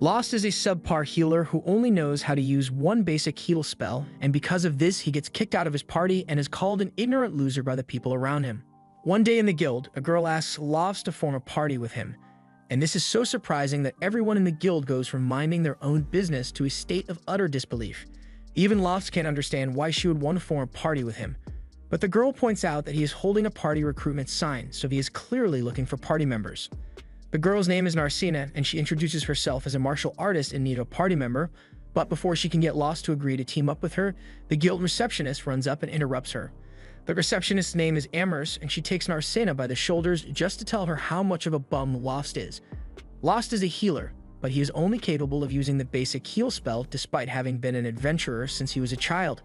Lost is a subpar healer who only knows how to use one basic heal spell, and because of this, he gets kicked out of his party and is called an ignorant loser by the people around him. One day in the guild, a girl asks Lost to form a party with him, and this is so surprising that everyone in the guild goes from minding their own business to a state of utter disbelief. Even Lost can't understand why she would want to form a party with him. But the girl points out that he is holding a party recruitment sign, so he is clearly looking for party members. The girl's name is Narcina, and she introduces herself as a martial artist in need of a party member, but before she can get Lost to agree to team up with her, the guild receptionist runs up and interrupts her. The receptionist's name is Amherst, and she takes Narcina by the shoulders just to tell her how much of a bum Lost is. Lost is a healer, but he is only capable of using the basic heal spell despite having been an adventurer since he was a child.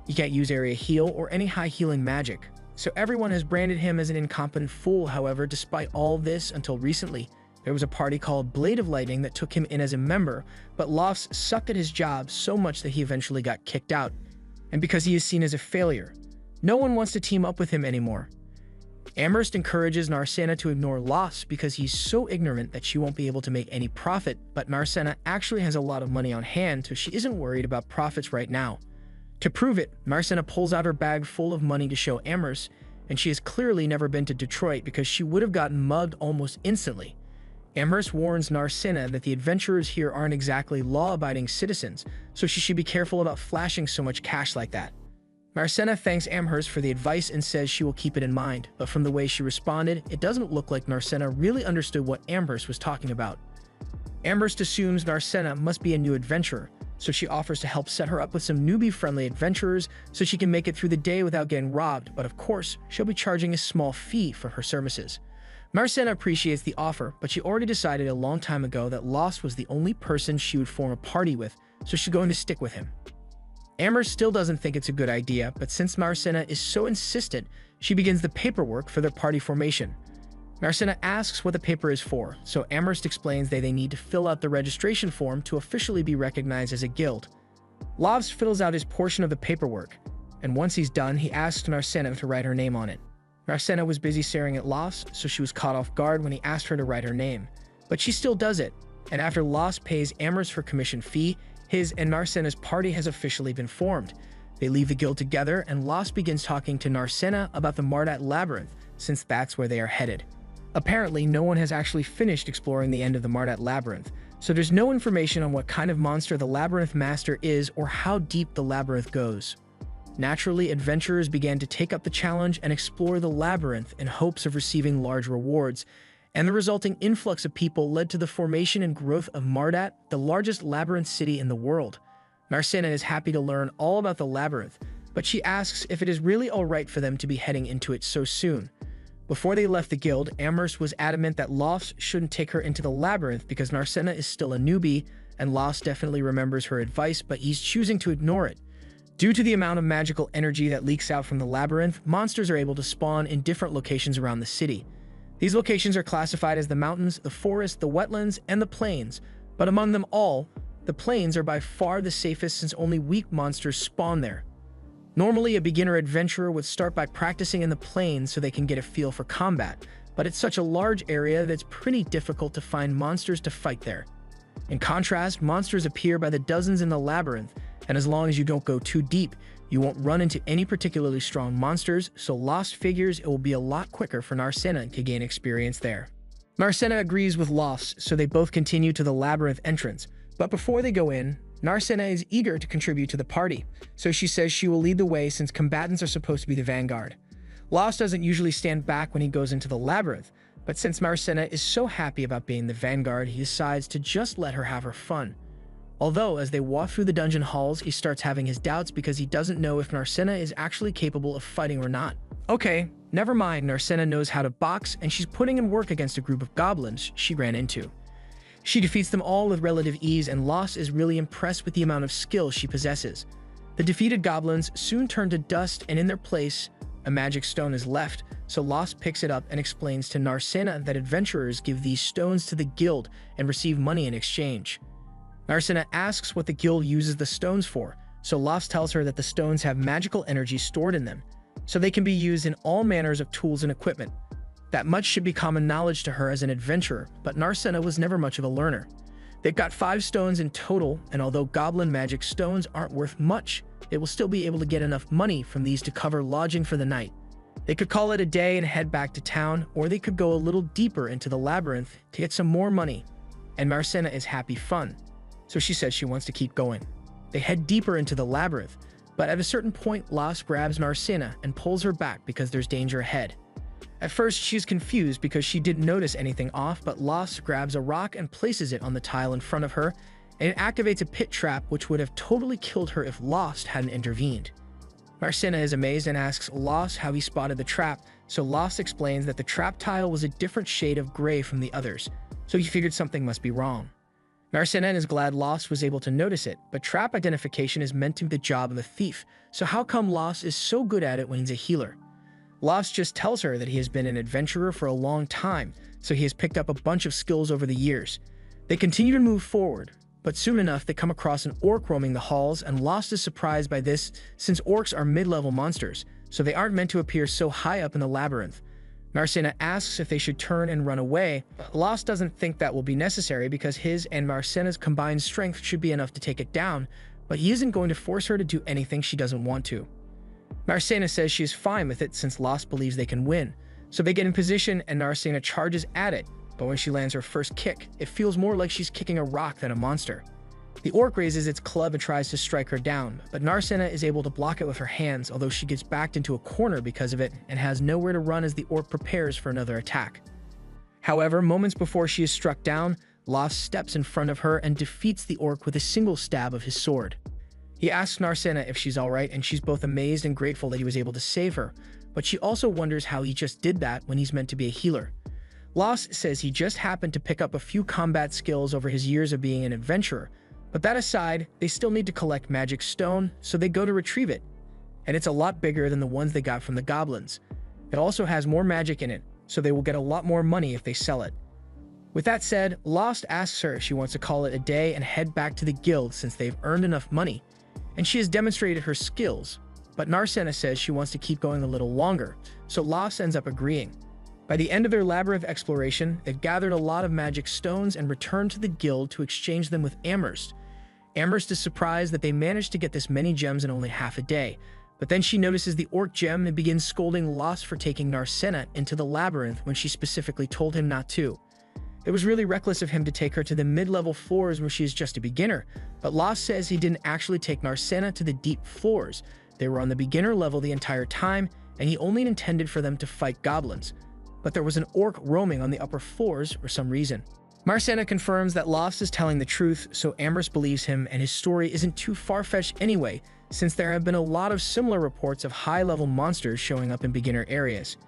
He can't use area heal or any high healing magic. So everyone has branded him as an incompetent fool. However, despite all this, until recently, there was a party called Blade of Lightning that took him in as a member, but Lost sucked at his job so much that he eventually got kicked out. And because he is seen as a failure, no one wants to team up with him anymore. Amherst encourages Narcina to ignore Lost because he's so ignorant that she won't be able to make any profit, but Narcina actually has a lot of money on hand, so she isn't worried about profits right now. To prove it, Narcina pulls out her bag full of money to show Amherst, and she has clearly never been to Detroit because she would have gotten mugged almost instantly. Amherst warns Narcina that the adventurers here aren't exactly law-abiding citizens, so she should be careful about flashing so much cash like that. Narcina thanks Amherst for the advice and says she will keep it in mind, but from the way she responded, it doesn't look like Narcina really understood what Amherst was talking about. Amherst assumes Narcina must be a new adventurer, so she offers to help set her up with some newbie-friendly adventurers so she can make it through the day without getting robbed, but of course, she'll be charging a small fee for her services. Narcina appreciates the offer, but she already decided a long time ago that Lost was the only person she would form a party with, so she's going to stick with him. Amherst still doesn't think it's a good idea, but since Narcina is so insistent, she begins the paperwork for their party formation. Narcina asks what the paper is for, so Amherst explains that they need to fill out the registration form to officially be recognized as a guild. Lost fills out his portion of the paperwork, and once he's done, he asks Narcina to write her name on it. Narcina was busy staring at Lost, so she was caught off guard when he asked her to write her name. But she still does it, and after Lost pays Amherst her commission fee, his and Narcina's party has officially been formed. They leave the guild together, and Lost begins talking to Narcina about the Mardat Labyrinth, since that's where they are headed. Apparently, no one has actually finished exploring the end of the Mardat Labyrinth, so there's no information on what kind of monster the Labyrinth Master is or how deep the labyrinth goes. Naturally, adventurers began to take up the challenge and explore the labyrinth in hopes of receiving large rewards, and the resulting influx of people led to the formation and growth of Mardat, the largest labyrinth city in the world. Narcina is happy to learn all about the labyrinth, but she asks if it is really alright for them to be heading into it so soon. Before they left the guild, Amherst was adamant that Lost shouldn't take her into the labyrinth because Narcina is still a newbie, and Lost definitely remembers her advice, but he's choosing to ignore it. Due to the amount of magical energy that leaks out from the labyrinth, monsters are able to spawn in different locations around the city. These locations are classified as the mountains, the forest, the wetlands, and the plains, but among them all, the plains are by far the safest since only weak monsters spawn there. Normally, a beginner adventurer would start by practicing in the plains so they can get a feel for combat, but it's such a large area that it's pretty difficult to find monsters to fight there. In contrast, monsters appear by the dozens in the labyrinth, and as long as you don't go too deep, you won't run into any particularly strong monsters, so Lost figures it will be a lot quicker for Narcina to gain experience there. Narcina agrees with Lost, so they both continue to the labyrinth entrance, but before they go in, Narcina is eager to contribute to the party, so she says she will lead the way since combatants are supposed to be the vanguard. Lost doesn't usually stand back when he goes into the labyrinth, but since Narcina is so happy about being the vanguard, he decides to just let her have her fun. Although, as they walk through the dungeon halls, he starts having his doubts because he doesn't know if Narcina is actually capable of fighting or not. Okay, never mind, Narcina knows how to box, and she's putting in work against a group of goblins she ran into. She defeats them all with relative ease, and Lost is really impressed with the amount of skill she possesses. The defeated goblins soon turn to dust, and in their place, a magic stone is left, so Lost picks it up and explains to Narcina that adventurers give these stones to the guild and receive money in exchange. Narcina asks what the guild uses the stones for, so Lost tells her that the stones have magical energy stored in them, so they can be used in all manners of tools and equipment. That much should be common knowledge to her as an adventurer, but Narcina was never much of a learner. They've got 5 stones in total, and although goblin magic stones aren't worth much, they will still be able to get enough money from these to cover lodging for the night. They could call it a day and head back to town, or they could go a little deeper into the labyrinth to get some more money. And Marcena is happy fun, so she says she wants to keep going. They head deeper into the labyrinth, but at a certain point, Las grabs Marcena and pulls her back because there's danger ahead. At first, she's confused because she didn't notice anything off, but Las grabs a rock and places it on the tile in front of her, and it activates a pit trap which would have totally killed her if Las hadn't intervened. Marcena is amazed and asks Las how he spotted the trap, so Las explains that the trap tile was a different shade of gray from the others, so he figured something must be wrong. Marcena is glad Las was able to notice it, but trap identification is meant to be the job of a thief, so how come Las is so good at it when he's a healer? Las just tells her that he has been an adventurer for a long time, so he has picked up a bunch of skills over the years. They continue to move forward, but soon enough they come across an orc roaming the halls, and Las is surprised by this since orcs are mid-level monsters, so they aren't meant to appear so high up in the labyrinth. Marcena asks if they should turn and run away. Las doesn't think that will be necessary because his and Marcena's combined strength should be enough to take it down, but he isn't going to force her to do anything she doesn't want to. Marcena says she is fine with it since Las believes they can win, so they get in position and Marcena charges at it, but when she lands her first kick, it feels more like she's kicking a rock than a monster. The orc raises its club and tries to strike her down, but Marcena is able to block it with her hands, although she gets backed into a corner because of it and has nowhere to run as the orc prepares for another attack. However, moments before she is struck down, Las steps in front of her and defeats the orc with a single stab of his sword. He asks Marcena if she's alright, and she's both amazed and grateful that he was able to save her, but she also wonders how he just did that when he's meant to be a healer. Las says he just happened to pick up a few combat skills over his years of being an adventurer, but that aside, they still need to collect magic stone, so they go to retrieve it, and it's a lot bigger than the ones they got from the goblins. It also has more magic in it, so they will get a lot more money if they sell it. With that said, Las asks her if she wants to call it a day and head back to the guild since they've earned enough money, and she has demonstrated her skills, but Marcena says she wants to keep going a little longer, so Las ends up agreeing. By the end of their labyrinth exploration, they've gathered a lot of magic stones and returned to the guild to exchange them with Amherst. Amherst is surprised that they managed to get this many gems in only half a day, but then she notices the orc gem and begins scolding Las for taking Marcena into the labyrinth when she specifically told him not to. It was really reckless of him to take her to the mid-level floors where she is just a beginner, but Las says he didn't actually take Marcena to the deep floors. They were on the beginner level the entire time, and he only intended for them to fight goblins. But there was an orc roaming on the upper floors for some reason. Marcena confirms that Las is telling the truth, so Amherst believes him, and his story isn't too far-fetched anyway, since there have been a lot of similar reports of high-level monsters showing up in beginner areas.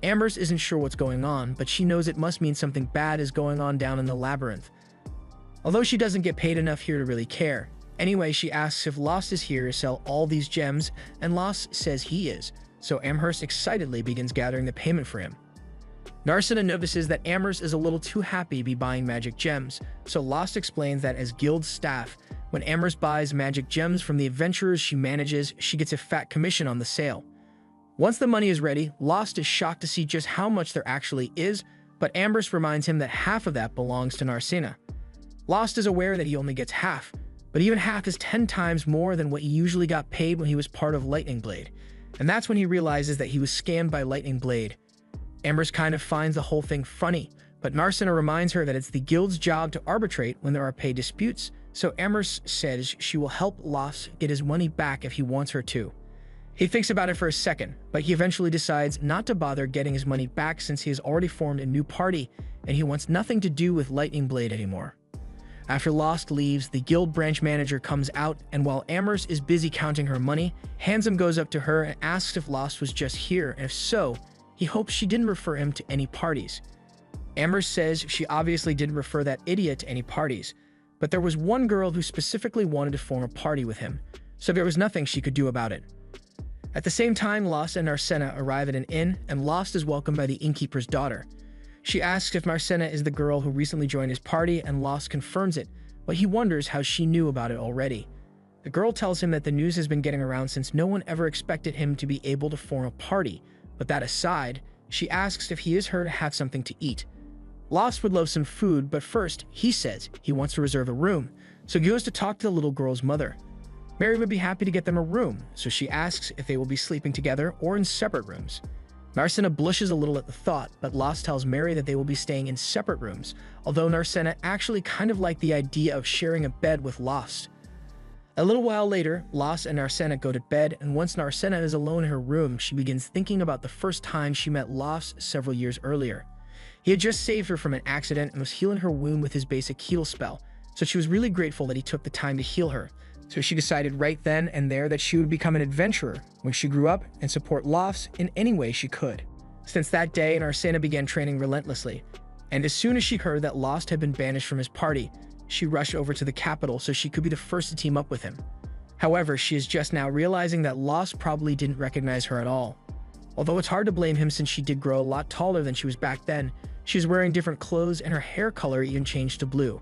Amherst isn't sure what's going on, but she knows it must mean something bad is going on down in the labyrinth. Although she doesn't get paid enough here to really care. Anyway, she asks if Las is here to sell all these gems, and Las says he is, so Amherst excitedly begins gathering the payment for him. Marcena notices that Amherst is a little too happy to be buying magic gems, so Las explains that as guild staff, when Amherst buys magic gems from the adventurers she manages, she gets a fat commission on the sale. Once the money is ready, Las is shocked to see just how much there actually is, but Amherst reminds him that half of that belongs to Marcena. Las is aware that he only gets half, but even half is 10 times more than what he usually got paid when he was part of Lightning Blade, and that's when he realizes that he was scammed by Lightning Blade. Amherst kind of finds the whole thing funny, but Marcena reminds her that it's the guild's job to arbitrate when there are pay disputes, so Amherst says she will help Las get his money back if he wants her to. He thinks about it for a second, but he eventually decides not to bother getting his money back since he has already formed a new party and he wants nothing to do with Lightning Blade anymore. After Las leaves, the guild branch manager comes out, and while Amherst is busy counting her money, Handsome goes up to her and asks if Las was just here, and if so, he hopes she didn't refer him to any parties. Amherst says she obviously didn't refer that idiot to any parties, but there was one girl who specifically wanted to form a party with him, so there was nothing she could do about it. At the same time, Las and Marcena arrive at an inn, and Las is welcomed by the innkeeper's daughter. She asks if Marcena is the girl who recently joined his party, and Las confirms it, but he wonders how she knew about it already. The girl tells him that the news has been getting around since no one ever expected him to be able to form a party, but that aside, she asks if he is her to have something to eat. Lost would love some food, but first, he says he wants to reserve a room, so he goes to talk to the little girl's mother. Mary would be happy to get them a room, so she asks if they will be sleeping together or in separate rooms. Narcissa blushes a little at the thought, but Lost tells Mary that they will be staying in separate rooms, although Narcissa actually kind of liked the idea of sharing a bed with Lost. A little while later, Lost and Narcissa go to bed, and once Narcissa is alone in her room, she begins thinking about the first time she met Lost several years earlier. He had just saved her from an accident and was healing her wound with his basic heal spell, so she was really grateful that he took the time to heal her. So she decided right then and there that she would become an adventurer when she grew up and support Lost in any way she could. Since that day, Narcissa began training relentlessly, and as soon as she heard that Lost had been banished from his party, she rushed over to the capital so she could be the first to team up with him. However, she is just now realizing that Lost probably didn't recognize her at all. Although it's hard to blame him since she did grow a lot taller than she was back then, she was wearing different clothes and her hair color even changed to blue.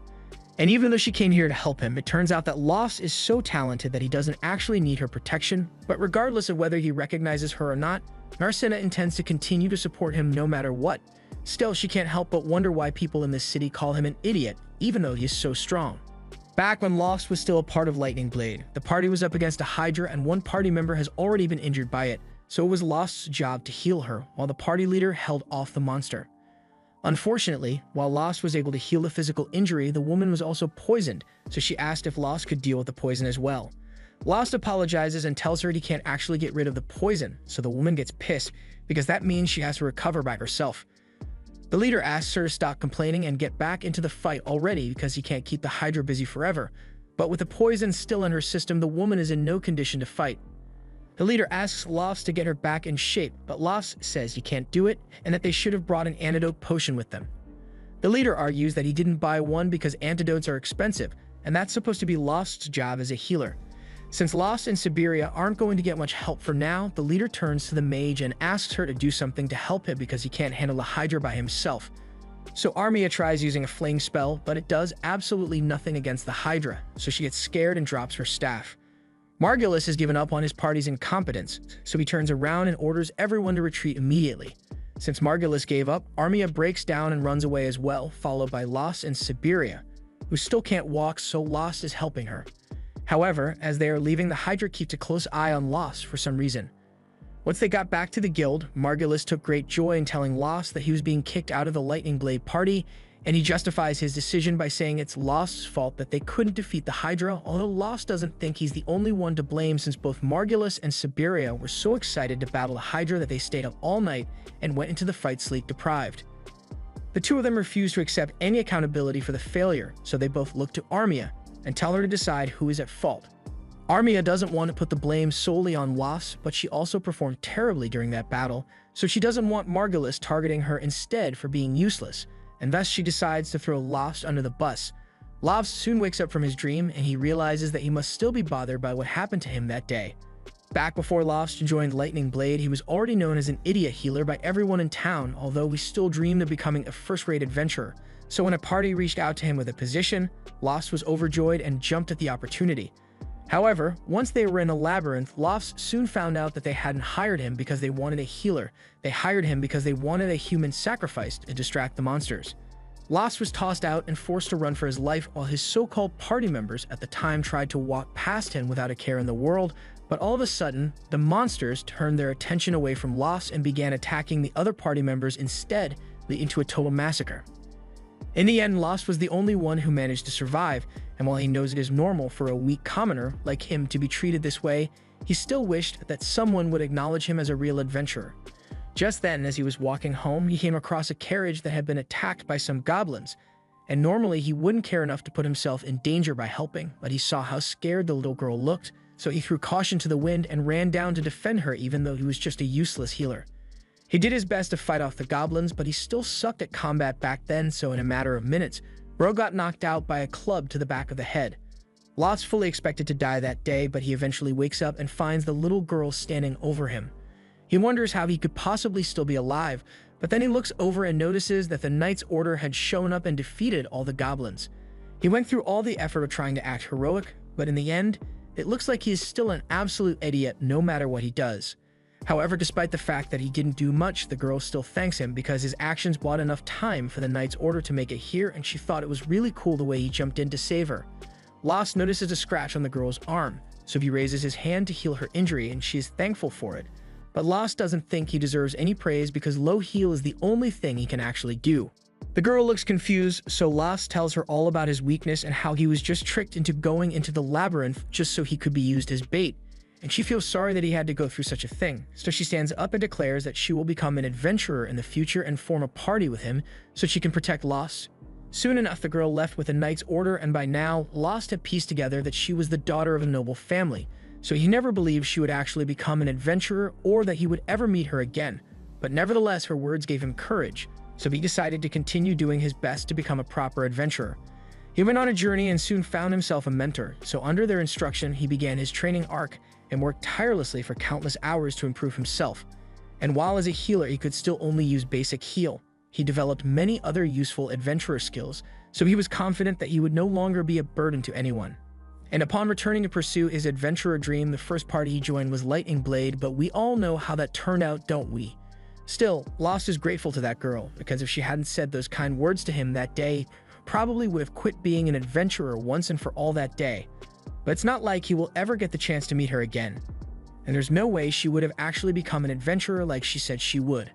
And even though she came here to help him, it turns out that Lost is so talented that he doesn't actually need her protection, but regardless of whether he recognizes her or not, Narcissa intends to continue to support him no matter what. Still, she can't help but wonder why people in this city call him an idiot, even though he is so strong. Back when Lost was still a part of Lightning Blade, the party was up against a Hydra and one party member has already been injured by it, so it was Lost's job to heal her, while the party leader held off the monster. Unfortunately, while Lost was able to heal the physical injury, the woman was also poisoned, so she asked if Lost could deal with the poison as well. Lost apologizes and tells her he can't actually get rid of the poison, so the woman gets pissed, because that means she has to recover by herself. The leader asks her to stop complaining and get back into the fight already because he can't keep the Hydra busy forever, but with the poison still in her system, the woman is in no condition to fight. The leader asks Lost to get her back in shape, but Lost says he can't do it and that they should have brought an antidote potion with them. The leader argues that he didn't buy one because antidotes are expensive, and that's supposed to be Lost's job as a healer. Since Lost and Siberia aren't going to get much help for now, the leader turns to the mage and asks her to do something to help him because he can't handle the Hydra by himself. So Armia tries using a fling spell, but it does absolutely nothing against the Hydra, so she gets scared and drops her staff. Margulis has given up on his party's incompetence, so he turns around and orders everyone to retreat immediately. Since Margulis gave up, Armia breaks down and runs away as well, followed by Lost and Siberia, who still can't walk, so Lost is helping her. However, as they are leaving, the Hydra keeps a close eye on Lost for some reason. Once they got back to the guild, Margulis took great joy in telling Lost that he was being kicked out of the Lightning Blade party, and he justifies his decision by saying it's Lost's fault that they couldn't defeat the Hydra, although Lost doesn't think he's the only one to blame since both Margulis and Siberia were so excited to battle the Hydra that they stayed up all night and went into the fight sleep deprived. The two of them refuse to accept any accountability for the failure, so they both look to Armia and tell her to decide who is at fault. Armia doesn't want to put the blame solely on Lost, but she also performed terribly during that battle, so she doesn't want Margulis targeting her instead for being useless, and thus she decides to throw Lost under the bus. Lost soon wakes up from his dream, and he realizes that he must still be bothered by what happened to him that day. Back before Lost joined Lightning Blade, he was already known as an idiot healer by everyone in town, although he still dreamed of becoming a first-rate adventurer. So when a party reached out to him with a position, Lost was overjoyed and jumped at the opportunity. However, once they were in a labyrinth, Lost soon found out that they hadn't hired him because they wanted a healer. They hired him because they wanted a human sacrifice to distract the monsters. Lost was tossed out and forced to run for his life while his so-called party members at the time tried to walk past him without a care in the world, but all of a sudden, the monsters turned their attention away from Lost and began attacking the other party members instead, leading to a total massacre. In the end, Lost was the only one who managed to survive, and while he knows it is normal for a weak commoner like him to be treated this way, he still wished that someone would acknowledge him as a real adventurer. Just then, as he was walking home, he came across a carriage that had been attacked by some goblins, and normally he wouldn't care enough to put himself in danger by helping, but he saw how scared the little girl looked, so he threw caution to the wind and ran down to defend her even though he was just a useless healer. He did his best to fight off the goblins, but he still sucked at combat back then, so in a matter of minutes, Bro got knocked out by a club to the back of the head. Lost fully expected to die that day, but he eventually wakes up and finds the little girl standing over him. He wonders how he could possibly still be alive, but then he looks over and notices that the Knight's Order had shown up and defeated all the goblins. He went through all the effort of trying to act heroic, but in the end, it looks like he is still an absolute idiot no matter what he does. However, despite the fact that he didn't do much, the girl still thanks him because his actions bought enough time for the knight's order to make it here, and she thought it was really cool the way he jumped in to save her. Lost notices a scratch on the girl's arm, so he raises his hand to heal her injury, and she is thankful for it. But Lost doesn't think he deserves any praise because low heal is the only thing he can actually do. The girl looks confused, so Lost tells her all about his weakness and how he was just tricked into going into the labyrinth just so he could be used as bait. And she feels sorry that he had to go through such a thing, so she stands up and declares that she will become an adventurer in the future and form a party with him so she can protect Lost. Soon enough, the girl left with a knight's order, and by now, Lost had pieced together that she was the daughter of a noble family, so he never believed she would actually become an adventurer or that he would ever meet her again. But nevertheless, her words gave him courage, so he decided to continue doing his best to become a proper adventurer. He went on a journey and soon found himself a mentor, so under their instruction, he began his training arc and worked tirelessly for countless hours to improve himself. And while as a healer he could still only use basic heal, he developed many other useful adventurer skills, so he was confident that he would no longer be a burden to anyone. And upon returning to pursue his adventurer dream, the first party he joined was Lightning Blade, but we all know how that turned out, don't we? Still, Lost is grateful to that girl, because if she hadn't said those kind words to him that day, probably would have quit being an adventurer once and for all that day. But it's not like he will ever get the chance to meet her again. And there's no way she would have actually become an adventurer like she said she would.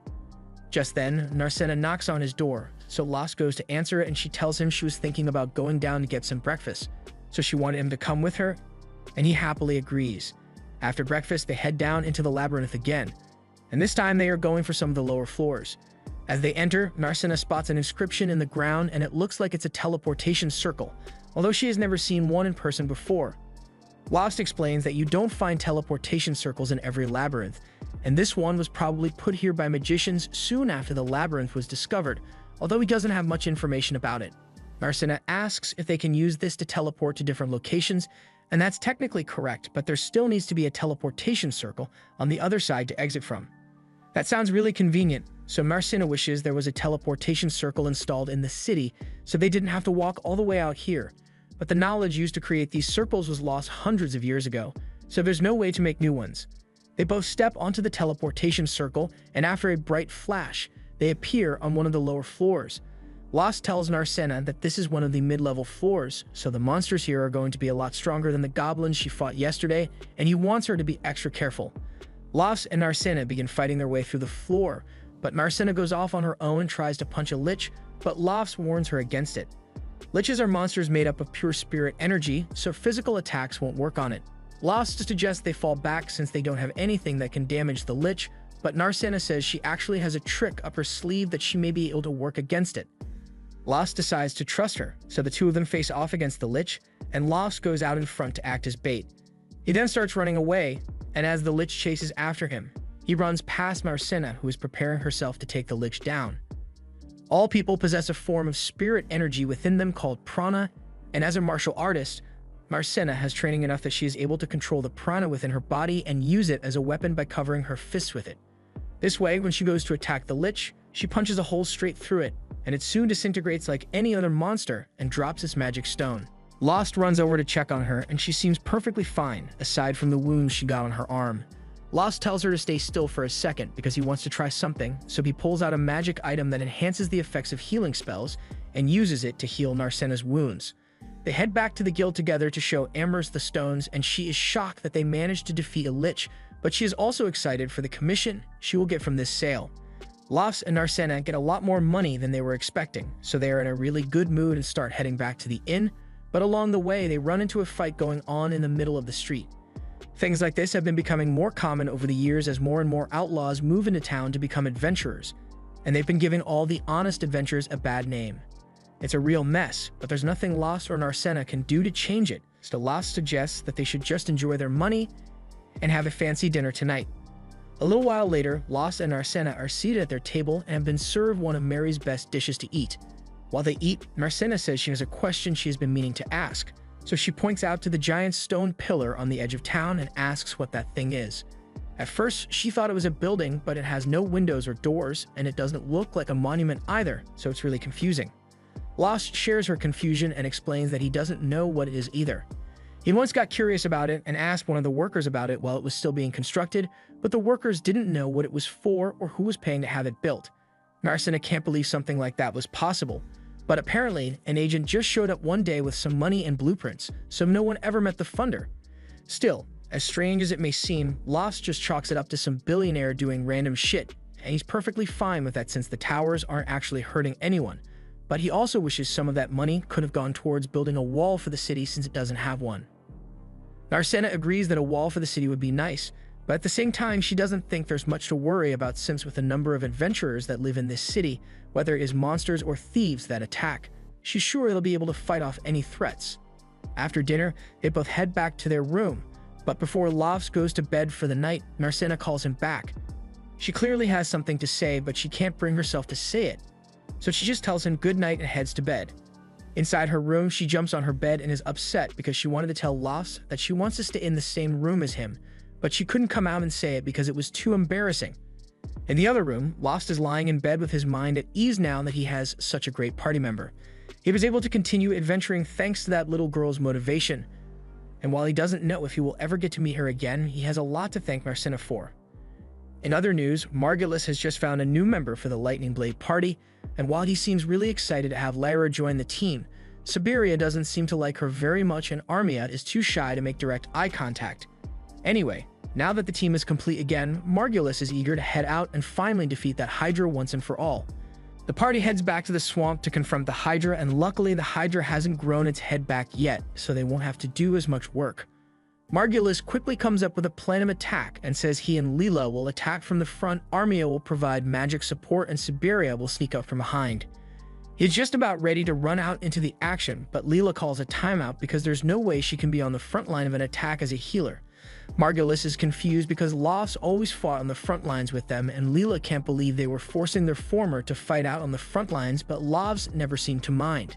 Just then, Narcena knocks on his door, so Lost goes to answer it, and she tells him she was thinking about going down to get some breakfast, so she wanted him to come with her, and he happily agrees. After breakfast, they head down into the labyrinth again, and this time they are going for some of the lower floors. As they enter, Narcena spots an inscription in the ground, and it looks like it's a teleportation circle, although she has never seen one in person before. Lost explains that you don't find teleportation circles in every labyrinth, and this one was probably put here by magicians soon after the labyrinth was discovered, although he doesn't have much information about it. Narcena asks if they can use this to teleport to different locations, and that's technically correct, but there still needs to be a teleportation circle on the other side to exit from. That sounds really convenient, so Narcena wishes there was a teleportation circle installed in the city so they didn't have to walk all the way out here. But the knowledge used to create these circles was lost hundreds of years ago, so there's no way to make new ones. They both step onto the teleportation circle, and after a bright flash, they appear on one of the lower floors. Lost tells Narcena that this is one of the mid-level floors, so the monsters here are going to be a lot stronger than the goblins she fought yesterday, and he wants her to be extra careful. Lost and Narcena begin fighting their way through the floor, but Narcena goes off on her own and tries to punch a lich, but Lost warns her against it. Liches are monsters made up of pure spirit energy, so physical attacks won't work on it. Lost suggests they fall back since they don't have anything that can damage the lich, but Narcena says she actually has a trick up her sleeve that she may be able to work against it. Lost decides to trust her, so the two of them face off against the lich, and Lost goes out in front to act as bait. He then starts running away, and as the lich chases after him, he runs past Narcena, who is preparing herself to take the lich down. All people possess a form of spirit energy within them called prana, and as a martial artist, Narcena has training enough that she is able to control the prana within her body and use it as a weapon by covering her fists with it. This way, when she goes to attack the lich, she punches a hole straight through it, and it soon disintegrates like any other monster and drops its magic stone. Lost runs over to check on her, and she seems perfectly fine, aside from the wounds she got on her arm. Lost tells her to stay still for a second because he wants to try something, so he pulls out a magic item that enhances the effects of healing spells and uses it to heal Narcena's wounds. They head back to the guild together to show Amherst the stones, and she is shocked that they managed to defeat a lich, but she is also excited for the commission she will get from this sale. Lost and Narcena get a lot more money than they were expecting, so they are in a really good mood and start heading back to the inn, but along the way they run into a fight going on in the middle of the street. Things like this have been becoming more common over the years as more and more outlaws move into town to become adventurers, and they've been giving all the honest adventurers a bad name. It's a real mess, but there's nothing Lost or Narcena can do to change it, so Lost suggests that they should just enjoy their money and have a fancy dinner tonight. A little while later, Lost and Narcena are seated at their table and have been served one of Mary's best dishes to eat. While they eat, Narcena says she has a question she has been meaning to ask, so she points out to the giant stone pillar on the edge of town and asks what that thing is. At first, she thought it was a building, but it has no windows or doors, and it doesn't look like a monument either, so it's really confusing. Lost shares her confusion and explains that he doesn't know what it is either. He once got curious about it and asked one of the workers about it while it was still being constructed, but the workers didn't know what it was for or who was paying to have it built. Marcena can't believe something like that was possible, but apparently an agent just showed up one day with some money and blueprints, so no one ever met the funder. Still, as strange as it may seem, Lost just chalks it up to some billionaire doing random shit, and he's perfectly fine with that since the towers aren't actually hurting anyone. But he also wishes some of that money could have gone towards building a wall for the city since it doesn't have one. Marcena agrees that a wall for the city would be nice, but at the same time she doesn't think there's much to worry about since with the number of adventurers that live in this city, whether it is monsters or thieves that attack, she's sure they'll be able to fight off any threats. After dinner, they both head back to their room, but before Lost goes to bed for the night, Marcena calls him back. She clearly has something to say, but she can't bring herself to say it, so she just tells him good night and heads to bed. Inside her room, she jumps on her bed and is upset because she wanted to tell Lost that she wants to stay in the same room as him, but she couldn't come out and say it because it was too embarrassing. In the other room, Lost is lying in bed with his mind at ease now that he has such a great party member. He was able to continue adventuring thanks to that little girl's motivation, and while he doesn't know if he will ever get to meet her again, he has a lot to thank Marcena for. In other news, Margulis has just found a new member for the Lightning Blade party, and while he seems really excited to have Lyra join the team, Siberia doesn't seem to like her very much and Armia is too shy to make direct eye contact. Anyway, now that the team is complete again, Margulis is eager to head out and finally defeat that Hydra once and for all. The party heads back to the swamp to confront the Hydra, and luckily the Hydra hasn't grown its head back yet, so they won't have to do as much work. Margulis quickly comes up with a plan of attack and says he and Leela will attack from the front, Armia will provide magic support, and Siberia will sneak up from behind. He's just about ready to run out into the action, but Leela calls a timeout because there's no way she can be on the front line of an attack as a healer. Margulis is confused because Lost always fought on the front lines with them, and Leela can't believe they were forcing their former to fight out on the front lines, but Lost never seemed to mind.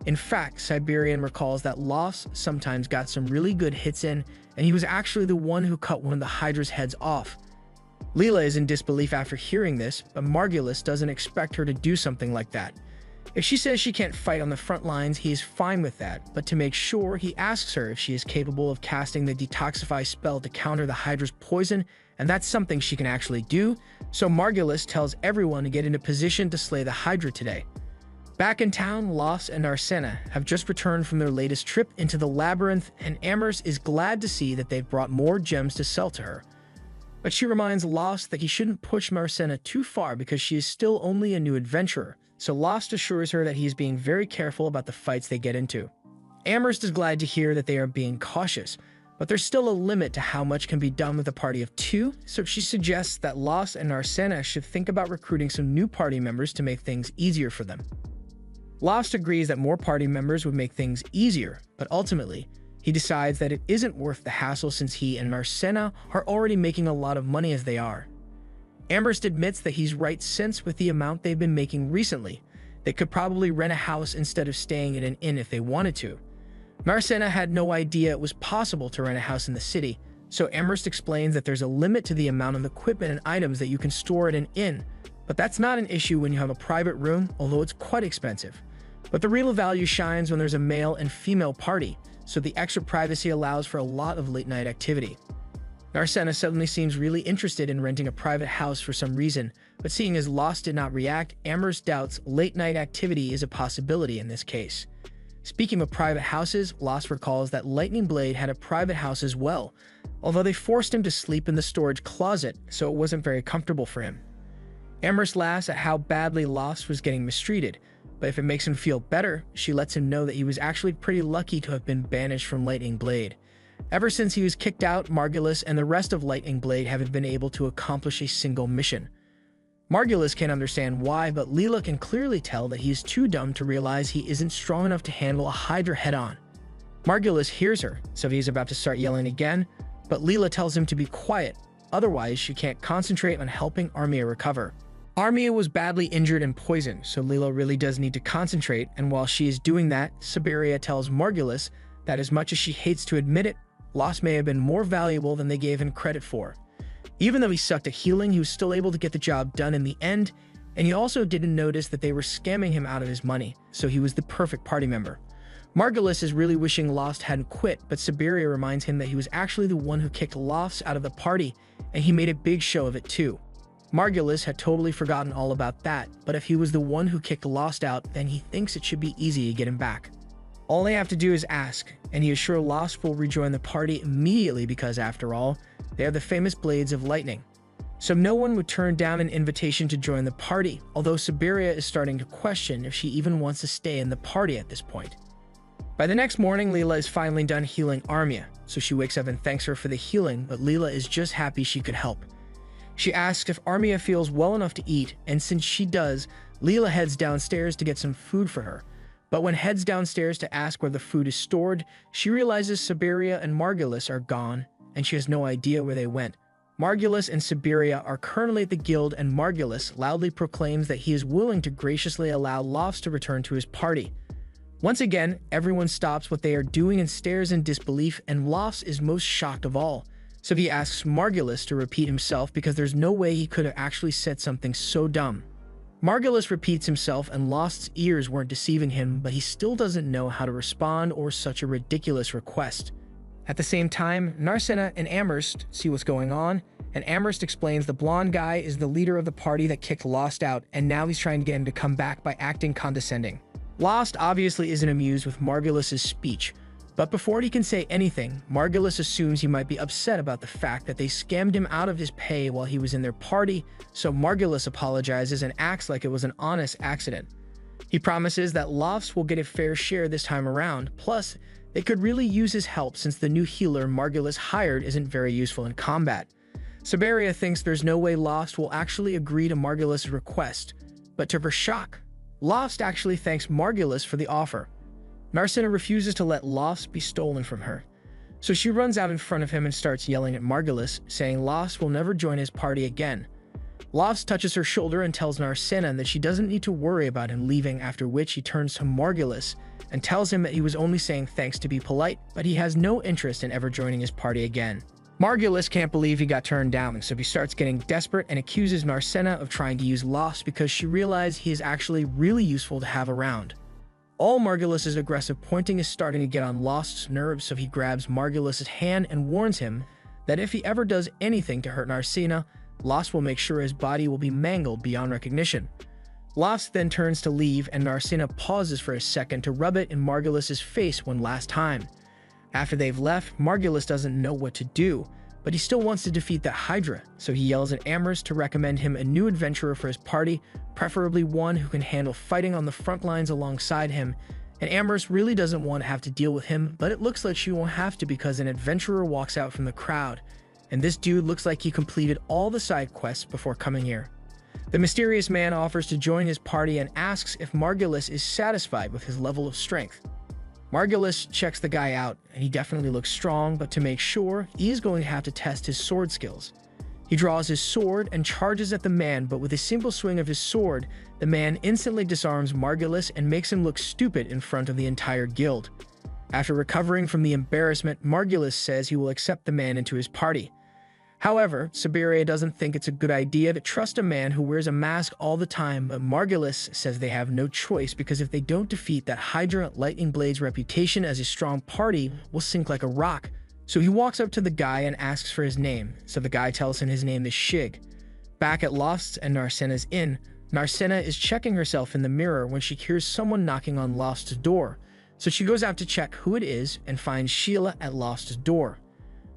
In fact, Siberian recalls that Lost sometimes got some really good hits in, and he was actually the one who cut one of the Hydra's heads off. Leela is in disbelief after hearing this, but Margulis doesn't expect her to do something like that. If she says she can't fight on the front lines, he is fine with that, but to make sure, he asks her if she is capable of casting the Detoxify spell to counter the Hydra's poison, and that's something she can actually do, so Margulis tells everyone to get into position to slay the Hydra today. Back in town, Lost and Marcena have just returned from their latest trip into the labyrinth, and Amherst is glad to see that they've brought more gems to sell to her. But she reminds Lost that he shouldn't push Marcena too far because she is still only a new adventurer, so Lost assures her that he is being very careful about the fights they get into. Amherst is glad to hear that they are being cautious, but there's still a limit to how much can be done with a party of two, so she suggests that Lost and Marcena should think about recruiting some new party members to make things easier for them. Lost agrees that more party members would make things easier, but ultimately, he decides that it isn't worth the hassle since he and Marcena are already making a lot of money as they are. Amherst admits that he's right since with the amount they've been making recently, they could probably rent a house instead of staying at an inn if they wanted to. Marcena had no idea it was possible to rent a house in the city, so Amherst explains that there's a limit to the amount of equipment and items that you can store at an inn, but that's not an issue when you have a private room, although it's quite expensive. But the real value shines when there's a male and female party, so the extra privacy allows for a lot of late-night activity. Marcena suddenly seems really interested in renting a private house for some reason, but seeing as Lost did not react, Amherst doubts late-night activity is a possibility in this case. Speaking of private houses, Lost recalls that Lightning Blade had a private house as well, although they forced him to sleep in the storage closet, so it wasn't very comfortable for him. Amherst laughs at how badly Lost was getting mistreated, but if it makes him feel better, she lets him know that he was actually pretty lucky to have been banished from Lightning Blade. Ever since he was kicked out, Margulis and the rest of Lightning Blade haven't been able to accomplish a single mission. Margulis can't understand why, but Leela can clearly tell that he is too dumb to realize he isn't strong enough to handle a Hydra head-on. Margulis hears her, so he's about to start yelling again, but Leela tells him to be quiet, otherwise she can't concentrate on helping Armia recover. Armia was badly injured and poisoned, so Leela really does need to concentrate, and while she is doing that, Siberia tells Margulis that as much as she hates to admit it, Lost may have been more valuable than they gave him credit for. Even though he sucked at healing, he was still able to get the job done in the end, and he also didn't notice that they were scamming him out of his money, so he was the perfect party member. Margulis is really wishing Lost hadn't quit, but Siberia reminds him that he was actually the one who kicked Lost out of the party, and he made a big show of it too. Margulis had totally forgotten all about that, but if he was the one who kicked Lost out, then he thinks it should be easy to get him back. All they have to do is ask, and he is sure Lost will rejoin the party immediately because, after all, they are the famous Blades of Lightning. So no one would turn down an invitation to join the party, although Siberia is starting to question if she even wants to stay in the party at this point. By the next morning, Leela is finally done healing Armia, so she wakes up and thanks her for the healing, but Leela is just happy she could help. She asks if Armia feels well enough to eat, and since she does, Leela heads downstairs to get some food for her. But when heads downstairs to ask where the food is stored, she realizes Siberia and Margulis are gone, and she has no idea where they went. Margulis and Siberia are currently at the guild, and Margulis loudly proclaims that he is willing to graciously allow Lost to return to his party. Once again, everyone stops what they are doing and stares in disbelief, and Lost is most shocked of all. So he asks Margulis to repeat himself because there's no way he could have actually said something so dumb. Margulis repeats himself, and Lost's ears weren't deceiving him, but he still doesn't know how to respond or such a ridiculous request. At the same time, Narcina and Amherst see what's going on, and Amherst explains the blonde guy is the leader of the party that kicked Lost out, and now he's trying to get him to come back by acting condescending. Lost obviously isn't amused with Margulis' speech, but before he can say anything, Margulis assumes he might be upset about the fact that they scammed him out of his pay while he was in their party, so Margulis apologizes and acts like it was an honest accident. He promises that Lost will get a fair share this time around, plus they could really use his help since the new healer Margulis hired isn't very useful in combat. Siberia thinks there's no way Lost will actually agree to Margulis' request, but to her shock, Lost actually thanks Margulis for the offer. Narcina refuses to let Lost be stolen from her, so she runs out in front of him and starts yelling at Margulis, saying Lost will never join his party again. Lost touches her shoulder and tells Narcina that she doesn't need to worry about him leaving, after which he turns to Margulis and tells him that he was only saying thanks to be polite, but he has no interest in ever joining his party again. Margulis can't believe he got turned down, so he starts getting desperate and accuses Narcina of trying to use Lost because she realized he is actually really useful to have around. All Margulis' aggressive pointing is starting to get on Lost's nerves, so he grabs Margulis' hand and warns him that if he ever does anything to hurt Narcina, Lost will make sure his body will be mangled beyond recognition. Lost then turns to leave, and Narcina pauses for a second to rub it in Margulis' face one last time. After they've left, Margulis doesn't know what to do, but he still wants to defeat the Hydra, so he yells at Amherst to recommend him a new adventurer for his party, preferably one who can handle fighting on the front lines alongside him, and Amherst really doesn't want to have to deal with him, but it looks like she won't have to because an adventurer walks out from the crowd, and this dude looks like he completed all the side quests before coming here. The mysterious man offers to join his party and asks if Margulis is satisfied with his level of strength. Margulis checks the guy out, and he definitely looks strong, but to make sure, he is going to have to test his sword skills. He draws his sword and charges at the man, but with a simple swing of his sword, the man instantly disarms Margulis and makes him look stupid in front of the entire guild. After recovering from the embarrassment, Margulis says he will accept the man into his party. However, Siberia doesn't think it's a good idea to trust a man who wears a mask all the time, but Margulis says they have no choice because if they don't defeat that Hydra, Lightning Blade's reputation as a strong party will sink like a rock. So he walks up to the guy and asks for his name, so the guy tells him his name is Shig. Back at Lost's and Narcina's inn, Narcina is checking herself in the mirror when she hears someone knocking on Lost's door, so she goes out to check who it is and finds Sheila at Lost's door.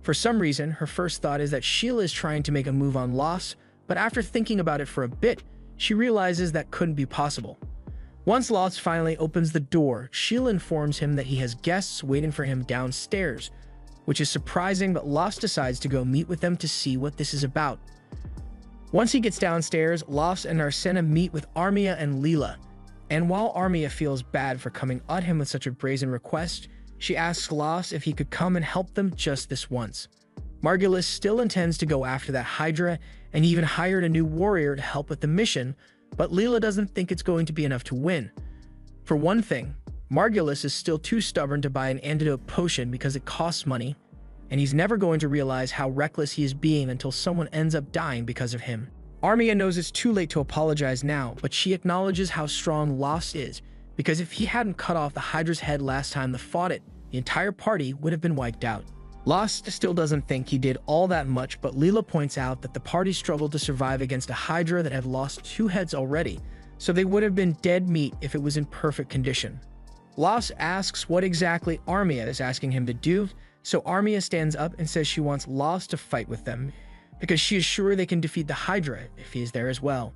For some reason, her first thought is that Sheila is trying to make a move on Lost, but after thinking about it for a bit, she realizes that couldn't be possible. Once Lost finally opens the door, Sheila informs him that he has guests waiting for him downstairs, which is surprising, but Lost decides to go meet with them to see what this is about. Once he gets downstairs, Lost and Narcina meet with Armia and Leela, and while Armia feels bad for coming at him with such a brazen request, she asks Lost if he could come and help them just this once. Margulis still intends to go after that Hydra, and he even hired a new warrior to help with the mission, but Leela doesn't think it's going to be enough to win. For one thing, Margulis is still too stubborn to buy an antidote potion because it costs money, and he's never going to realize how reckless he is being until someone ends up dying because of him. Armia knows it's too late to apologize now, but she acknowledges how strong Lost is, because if he hadn't cut off the Hydra's head last time they fought it, the entire party would have been wiped out. Lost still doesn't think he did all that much, but Leela points out that the party struggled to survive against a Hydra that had lost 2 heads already, so they would have been dead meat if it was in perfect condition. Lost asks what exactly Armia is asking him to do, so Armia stands up and says she wants Lost to fight with them, because she is sure they can defeat the Hydra if he is there as well.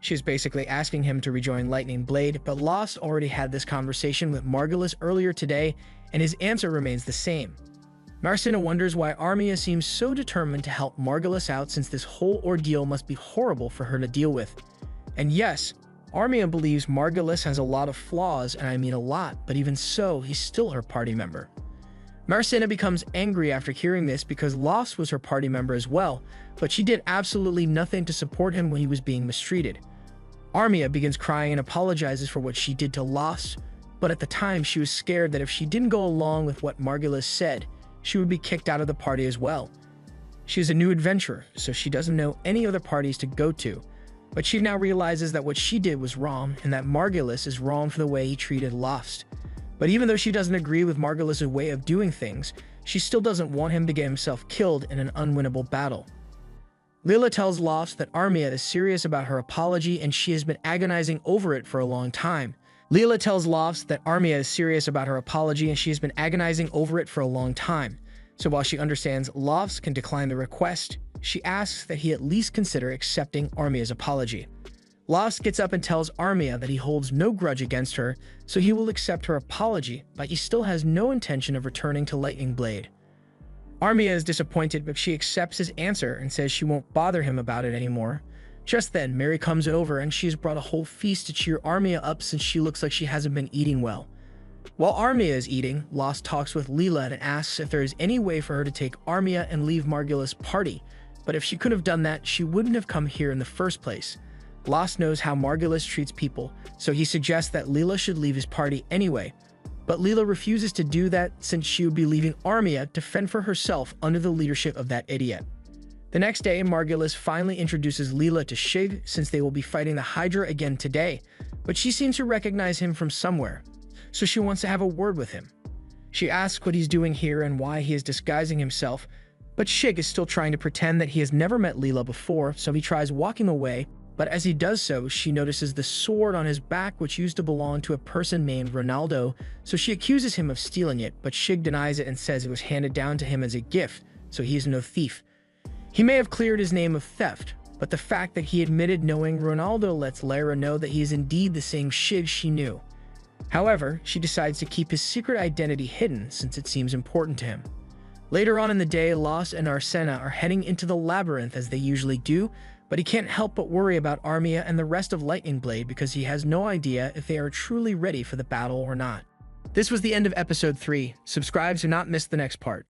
She is basically asking him to rejoin Lightning Blade, but Lost already had this conversation with Margulis earlier today, and his answer remains the same. Marcina wonders why Armia seems so determined to help Margulis out, since this whole ordeal must be horrible for her to deal with. And yes, Armia believes Margulis has a lot of flaws, and I mean a lot, but even so, he's still her party member. Marcina becomes angry after hearing this because Lost was her party member as well, but she did absolutely nothing to support him when he was being mistreated. Armia begins crying and apologizes for what she did to Lost, but at the time she was scared that if she didn't go along with what Margulis said, she would be kicked out of the party as well. She is a new adventurer, so she doesn't know any other parties to go to, but she now realizes that what she did was wrong and that Margulis is wrong for the way he treated Lost. But even though she doesn't agree with Margulis' way of doing things, she still doesn't want him to get himself killed in an unwinnable battle. Leela tells Lost that Armia is serious about her apology and she has been agonizing over it for a long time. Leela tells Lost that Armia is serious about her apology and she has been agonizing over it for a long time. So while she understands Lost can decline the request, she asks that he at least consider accepting Armia's apology. Lost gets up and tells Armia that he holds no grudge against her, so he will accept her apology, but he still has no intention of returning to Lightning Blade. Armia is disappointed, but she accepts his answer and says she won't bother him about it anymore. Just then, Mary comes over and she has brought a whole feast to cheer Armia up since she looks like she hasn't been eating well. While Armia is eating, Lost talks with Leela and asks if there is any way for her to take Armia and leave Margulis' party, but if she could have done that, she wouldn't have come here in the first place. Lost knows how Margulis treats people, so he suggests that Leela should leave his party anyway, but Leela refuses to do that since she would be leaving Armia to fend for herself under the leadership of that idiot. The next day, Margulis finally introduces Leela to Shig since they will be fighting the Hydra again today, but she seems to recognize him from somewhere, so she wants to have a word with him. She asks what he's doing here and why he is disguising himself, but Shig is still trying to pretend that he has never met Leela before, so he tries walking away, but as he does so, she notices the sword on his back which used to belong to a person named Ronaldo, so she accuses him of stealing it, but Shig denies it and says it was handed down to him as a gift, so he is no thief. He may have cleared his name of theft, but the fact that he admitted knowing Ronaldo lets Lyra know that he is indeed the same Shig she knew. However, she decides to keep his secret identity hidden since it seems important to him. Later on in the day, Lost and Arsena are heading into the labyrinth as they usually do, but he can't help but worry about Armia and the rest of Lightning Blade because he has no idea if they are truly ready for the battle or not. This was the end of episode 3. Subscribe to not miss the next part.